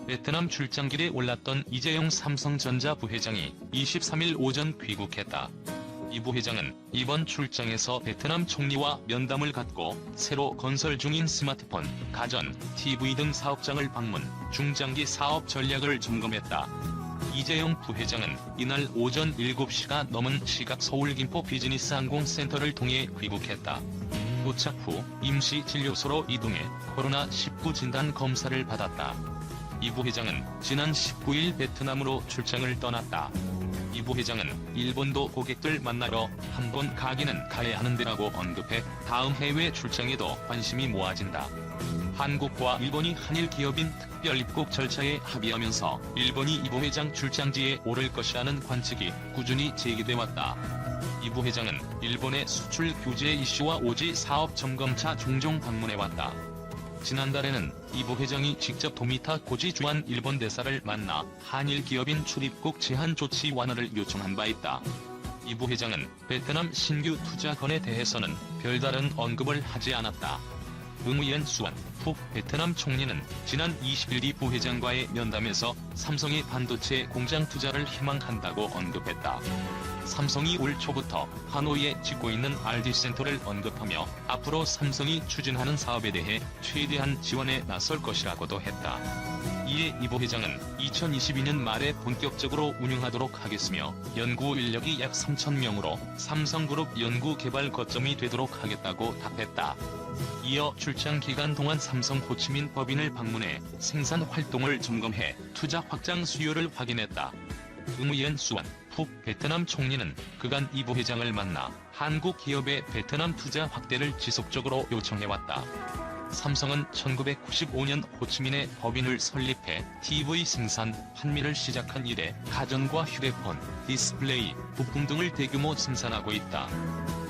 베트남 출장길에 올랐던 이재용 삼성전자 부회장이 23일 오전 귀국했다. 이 부회장은 이번 출장에서 베트남 총리와 면담을 갖고 새로 건설 중인 스마트폰, 가전, TV 등 사업장을 방문, 중장기 사업 전략을 점검했다. 이재용 부회장은 이날 오전 7시가 넘은 시각 서울 김포 비즈니스 항공센터를 통해 귀국했다. 도착 후 임시 진료소로 이동해 코로나19 진단 검사를 받았다. 이 부회장은 지난 19일 베트남으로 출장을 떠났다. 이 부회장은 일본도 고객들 만나러 한번 가기는 가야 하는 데라고 언급해 다음 해외 출장에도 관심이 모아진다. 한국과 일본이 한일 기업인 특별 입국 절차에 합의하면서 일본이 이 부회장 출장지에 오를 것이라는 관측이 꾸준히 제기돼왔다. 이 부회장은 일본의 수출 규제 이슈와 오지 사업 점검차 종종 방문해왔다. 지난달에는 이 부회장이 직접 도미타 고지 주한 일본 대사를 만나 한일 기업인 출입국 제한 조치 완화를 요청한 바 있다. 이 부회장은 베트남 신규 투자 건에 대해서는 별다른 언급을 하지 않았다. 응우옌 수완 푹 베트남 총리는 지난 20일 이 부회장과의 면담에서 삼성의 반도체 공장 투자를 희망한다고 언급했다. 삼성이 올 초부터 하노이에 짓고 있는 R&D센터를 언급하며 앞으로 삼성이 추진하는 사업에 대해 최대한 지원에 나설 것이라고도 했다. 이에 이 부회장은 2022년 말에 본격적으로 운영하도록 하겠으며 연구 인력이 약 3,000명으로 삼성그룹 연구개발 거점이 되도록 하겠다고 답했다. 이어 출장 기간 동안 삼성 호치민 법인을 방문해 생산 활동을 점검해 투자 확장 수요를 확인했다. 응우옌 수완 푹 베트남 총리는 그간 이 부회장을 만나 한국 기업의 베트남 투자 확대를 지속적으로 요청해왔다. 삼성은 1995년 호치민에 법인을 설립해 TV 생산, 판매를 시작한 이래 가전과 휴대폰, 디스플레이, 부품 등을 대규모 생산하고 있다.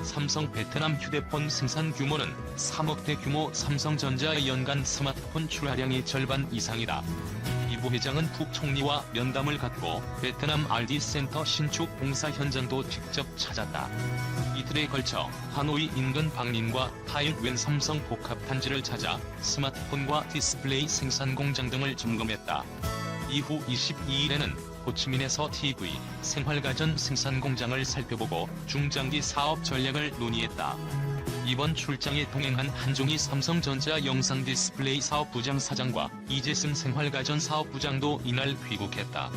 삼성 베트남 휴대폰 생산 규모는 3억대 규모 삼성전자의 연간 스마트폰 출하량이 절반 이상이다. 이 부회장은 푹 총리와 면담을 갖고 베트남 R&D센터 신축 공사 현장도 직접 찾았다. 이틀에 걸쳐 하노이 인근 방린과 타일웬 삼성 복합단지를 찾아 스마트폰과 디스플레이 생산 공장 등을 점검했다. 이후 22일에는 호치민에서 TV, 생활가전 생산 공장을 살펴보고 중장기 사업 전략을 논의했다. 이번 출장에 동행한 한종희 삼성전자 영상 디스플레이 사업부장 사장과 이재승 생활가전 사업부장도 이날 귀국했다.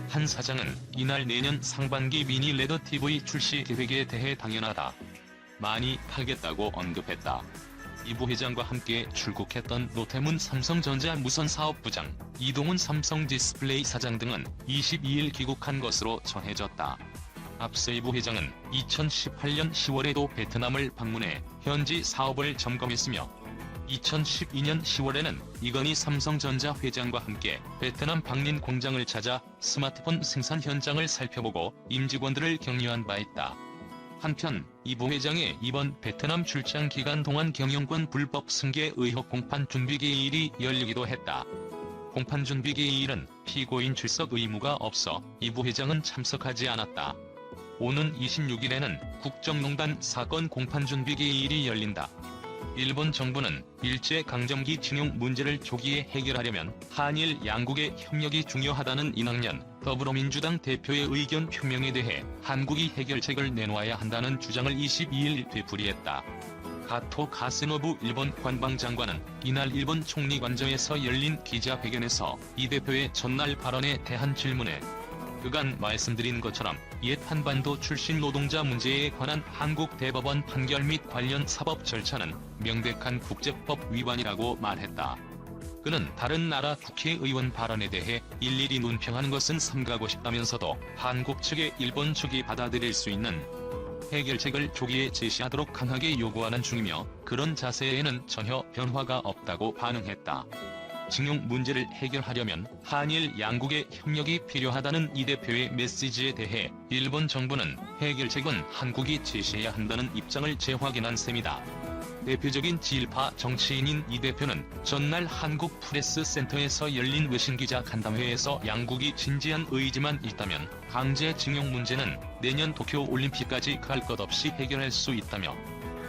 한 사장은 이날 내년 상반기 미니 레더 TV 출시 계획에 대해 당연하다. 많이 팔겠다고 언급했다. 이 부회장과 함께 출국했던 노태문 삼성전자 무선사업부장, 이동훈 삼성 디스플레이 사장 등은 22일 귀국한 것으로 전해졌다. 앞서 이 부회장은 2018년 10월에도 베트남을 방문해 현지 사업을 점검했으며 2012년 10월에는 이건희 삼성전자 회장과 함께 베트남 방린 공장을 찾아 스마트폰 생산 현장을 살펴보고 임직원들을 격려한 바 있다. 한편 이 부회장의 이번 베트남 출장 기간 동안 경영권 불법 승계 의혹 공판 준비기일이 열리기도 했다. 공판 준비기일은 피고인 출석 의무가 없어 이 부회장은 참석하지 않았다. 오는 26일에는 국정농단 사건 공판 준비기일이 열린다. 일본 정부는 일제강점기 징용 문제를 조기에 해결하려면 한일 양국의 협력이 중요하다는 이낙연 더불어민주당 대표의 의견 표명에 대해 한국이 해결책을 내놓아야 한다는 주장을 22일 되풀이했다. 가토 가스노부 일본 관방장관은 이날 일본 총리 관저에서 열린 기자회견에서 이 대표의 전날 발언에 대한 질문에 그간 말씀드린 것처럼 옛 한반도 출신 노동자 문제에 관한 한국 대법원 판결 및 관련 사법 절차는 명백한 국제법 위반이라고 말했다. 그는 다른 나라 국회의원 발언에 대해 일일이 논평하는 것은 삼가고 싶다면서도 한국 측에 일본 측이 받아들일 수 있는 해결책을 조기에 제시하도록 강하게 요구하는 중이며 그런 자세에는 전혀 변화가 없다고 반응했다. 징용 문제를 해결하려면 한일 양국의 협력이 필요하다는 이 대표의 메시지에 대해 일본 정부는 해결책은 한국이 제시해야 한다는 입장을 재확인한 셈이다. 대표적인 지일파 정치인인 이 대표는 전날 한국 프레스센터에서 열린 외신기자 간담회에서 양국이 진지한 의지만 있다면 강제징용 문제는 내년 도쿄올림픽까지 갈 것 없이 해결할 수 있다며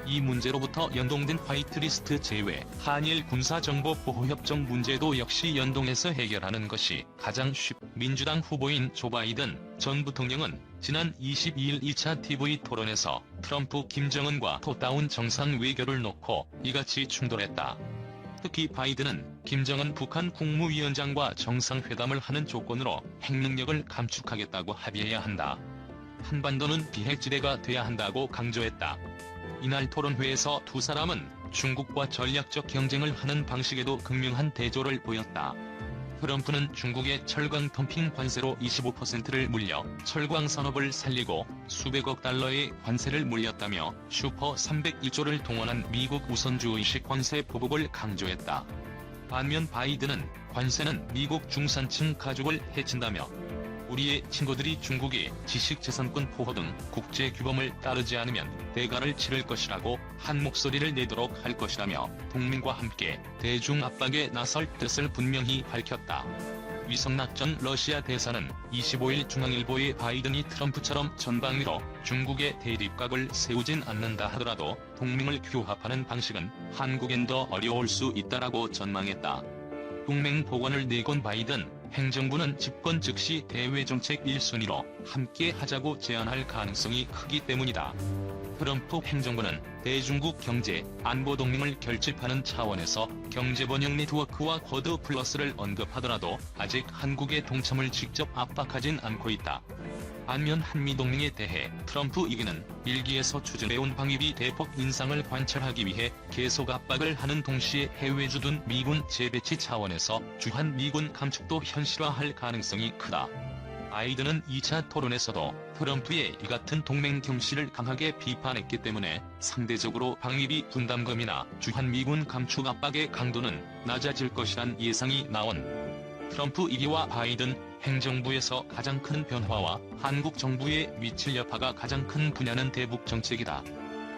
이 문제로부터 연동된 화이트리스트 제외, 한일 군사정보보호협정 문제도 역시 연동해서 해결하는 것이 가장 민주당 후보인 조 바이든 전 부통령은 지난 22일 2차 TV 토론에서 트럼프 김정은과 톱다운 정상 외교를 놓고 이같이 충돌했다. 특히 바이든은 김정은 북한 국무위원장과 정상회담을 하는 조건으로 핵능력을 감축하겠다고 합의해야 한다. 한반도는 비핵지대가 돼야 한다고 강조했다. 이날 토론회에서 두 사람은 중국과 전략적 경쟁을 하는 방식에도 극명한 대조를 보였다. 트럼프는 중국의 철강 덤핑 관세로 25%를 물려 철광 산업을 살리고 수백억 달러의 관세를 물렸다며 슈퍼 301조를 동원한 미국 우선주의식 관세 보복을 강조했다. 반면 바이든은 관세는 미국 중산층 가족을 해친다며 우리의 친구들이 중국이 지식재산권 포호 등 국제규범을 따르지 않으면 대가를 치를 것이라고 한 목소리를 내도록 할 것이라며 동맹과 함께 대중 압박에 나설 뜻을 분명히 밝혔다. 위성락 전 러시아 대사는 25일 중앙일보에 바이든이 트럼프처럼 전방위로 중국의 대립각을 세우진 않는다 하더라도 동맹을 규합하는 방식은 한국엔 더 어려울 수 있다라고 전망했다. 동맹 복원을 내건 바이든 행정부는 집권 즉시 대외정책 1순위로 함께 하자고 제안할 가능성이 크기 때문이다. 트럼프 행정부는 대중국 경제, 안보 동맹을 결집하는 차원에서 경제번영 네트워크와 쿼드 플러스를 언급하더라도 아직 한국의 동참을 직접 압박하진 않고 있다. 반면 한미동맹에 대해 트럼프 이기는 일기에서 추진해온 방위비 대폭 인상을 관철하기 위해 계속 압박을 하는 동시에 해외 주둔 미군 재배치 차원에서 주한 미군 감축도 현실화할 가능성이 크다. 바이든은 2차 토론에서도 트럼프의 이 같은 동맹 경시를 강하게 비판했기 때문에 상대적으로 방위비 분담금이나 주한미군 감축 압박의 강도는 낮아질 것이란 예상이 나온 트럼프 2기와 바이든 행정부에서 가장 큰 변화와 한국 정부의 미칠 여파가 가장 큰 분야는 대북 정책이다.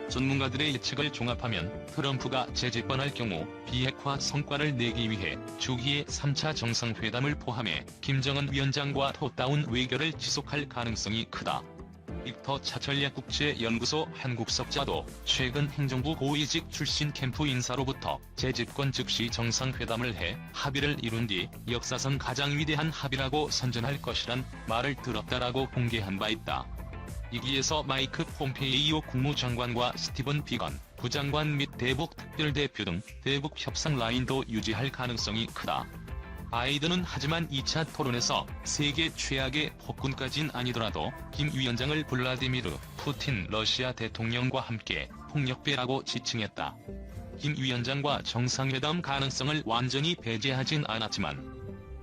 전문가들의 예측을 종합하면 트럼프가 재집권할 경우 비핵화 성과를 내기 위해 주기의 3차 정상회담을 포함해 김정은 위원장과 톱다운 외교를 지속할 가능성이 크다. 빅터 차전략국제연구소 한국석자도 최근 행정부 고위직 출신 캠프 인사로부터 재집권 즉시 정상회담을 해 합의를 이룬 뒤 역사상 가장 위대한 합의라고 선전할 것이란 말을 들었다라고 공개한 바 있다. 이기에서 마이크 폼페이오 국무장관과 스티븐 비건 부장관 및 대북 특별대표 등 대북 협상 라인도 유지할 가능성이 크다. 바이든은 하지만 2차 토론에서 세계 최악의 폭군까진 아니더라도 김 위원장을 블라디미르 푸틴 러시아 대통령과 함께 폭력배라고 지칭했다. 김 위원장과 정상회담 가능성을 완전히 배제하진 않았지만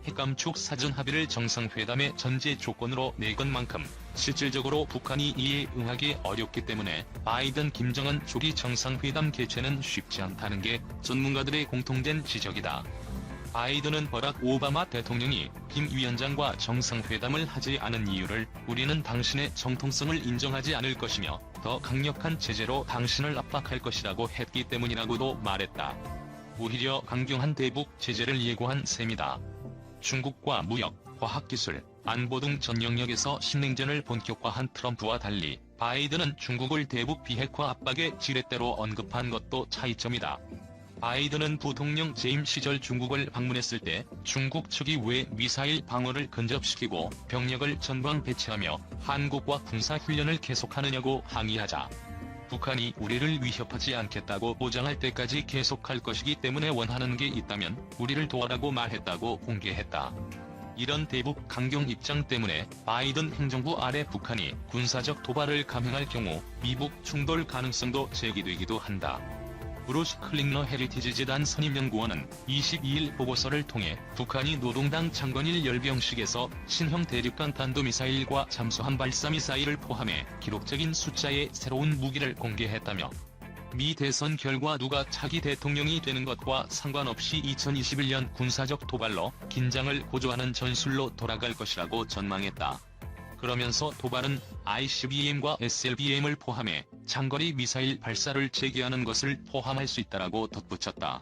핵감축 사전 합의를 정상회담의 전제 조건으로 내건 만큼 실질적으로 북한이 이에 응하기 어렵기 때문에 바이든 김정은 조기 정상회담 개최는 쉽지 않다는 게 전문가들의 공통된 지적이다. 바이든은 버락 오바마 대통령이 김 위원장과 정상회담을 하지 않은 이유를 우리는 당신의 정통성을 인정하지 않을 것이며 더 강력한 제재로 당신을 압박할 것이라고 했기 때문이라고도 말했다. 오히려 강경한 대북 제재를 예고한 셈이다. 중국과 무역, 과학기술, 안보 등 전 영역에서 신냉전을 본격화한 트럼프와 달리 바이든은 중국을 대북 비핵화 압박의 지렛대로 언급한 것도 차이점이다. 바이든은 부통령 재임 시절 중국을 방문했을 때 중국 측이 왜 미사일 방어를 근접시키고 병력을 전방 배치하며 한국과 군사훈련을 계속하느냐고 항의하자 북한이 우리를 위협하지 않겠다고 보장할 때까지 계속할 것이기 때문에 원하는 게 있다면 우리를 도와라고 말했다고 공개했다. 이런 대북 강경 입장 때문에 바이든 행정부 아래 북한이 군사적 도발을 감행할 경우 미북 충돌 가능성도 제기되기도 한다. 브루스 클링러 헤리티지 재단 선임연구원은 22일 보고서를 통해 북한이 노동당 창건일 열병식에서 신형 대륙간 탄도미사일과 잠수함 발사미사일을 포함해 기록적인 숫자의 새로운 무기를 공개했다며 미 대선 결과 누가 차기 대통령이 되는 것과 상관없이 2021년 군사적 도발로 긴장을 고조하는 전술로 돌아갈 것이라고 전망했다. 그러면서 도발은 ICBM과 SLBM을 포함해 장거리 미사일 발사를 재개하는 것을 포함할 수 있다라고 덧붙였다.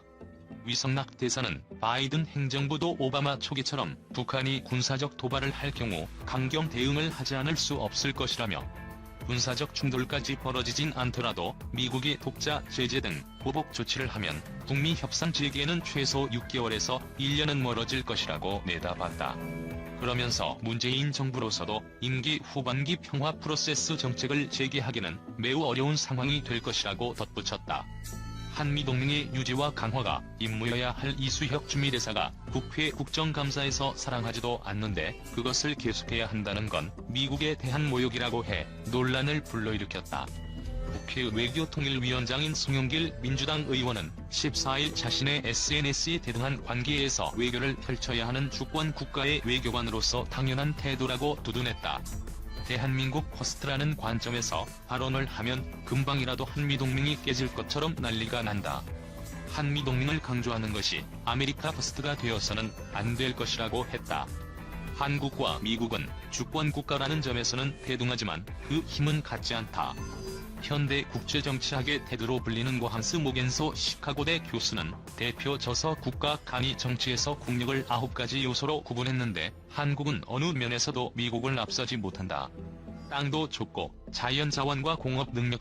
위성락 대사는 바이든 행정부도 오바마 초기처럼 북한이 군사적 도발을 할 경우 강경 대응을 하지 않을 수 없을 것이라며 군사적 충돌까지 벌어지진 않더라도 미국이 독자 제재 등 보복 조치를 하면 북미 협상 재개는 최소 6개월에서 1년은 멀어질 것이라고 내다봤다. 그러면서 문재인 정부로서도 임기 후반기 평화 프로세스 정책을 재개하기는 매우 어려운 상황이 될 것이라고 덧붙였다. 한미동맹의 유지와 강화가 임무여야 할 이수혁 주미대사가 국회 국정감사에서 사랑하지도 않는데 그것을 계속해야 한다는 건 미국에 대한 모욕이라고 해 논란을 불러일으켰다. 국회 외교통일위원장인 송영길 민주당 의원은 14일 자신의 SNS에 대등한 관계에서 외교를 펼쳐야 하는 주권 국가의 외교관으로서 당연한 태도라고 두둔했다. 대한민국 퍼스트라는 관점에서 발언을 하면 금방이라도 한미동맹이 깨질 것처럼 난리가 난다. 한미동맹을 강조하는 것이 아메리카 퍼스트가 되어서는 안 될 것이라고 했다. 한국과 미국은 주권 국가라는 점에서는 대등하지만 그 힘은 같지 않다. 현대 국제정치학의 테드로 불리는 고한스 모겐소 시카고대 교수는 대표 저서 국가 간이 정치에서 국력을 9가지 요소로 구분했는데 한국은 어느 면에서도 미국을 앞서지 못한다. 땅도 좁고 자연자원과 공업 능력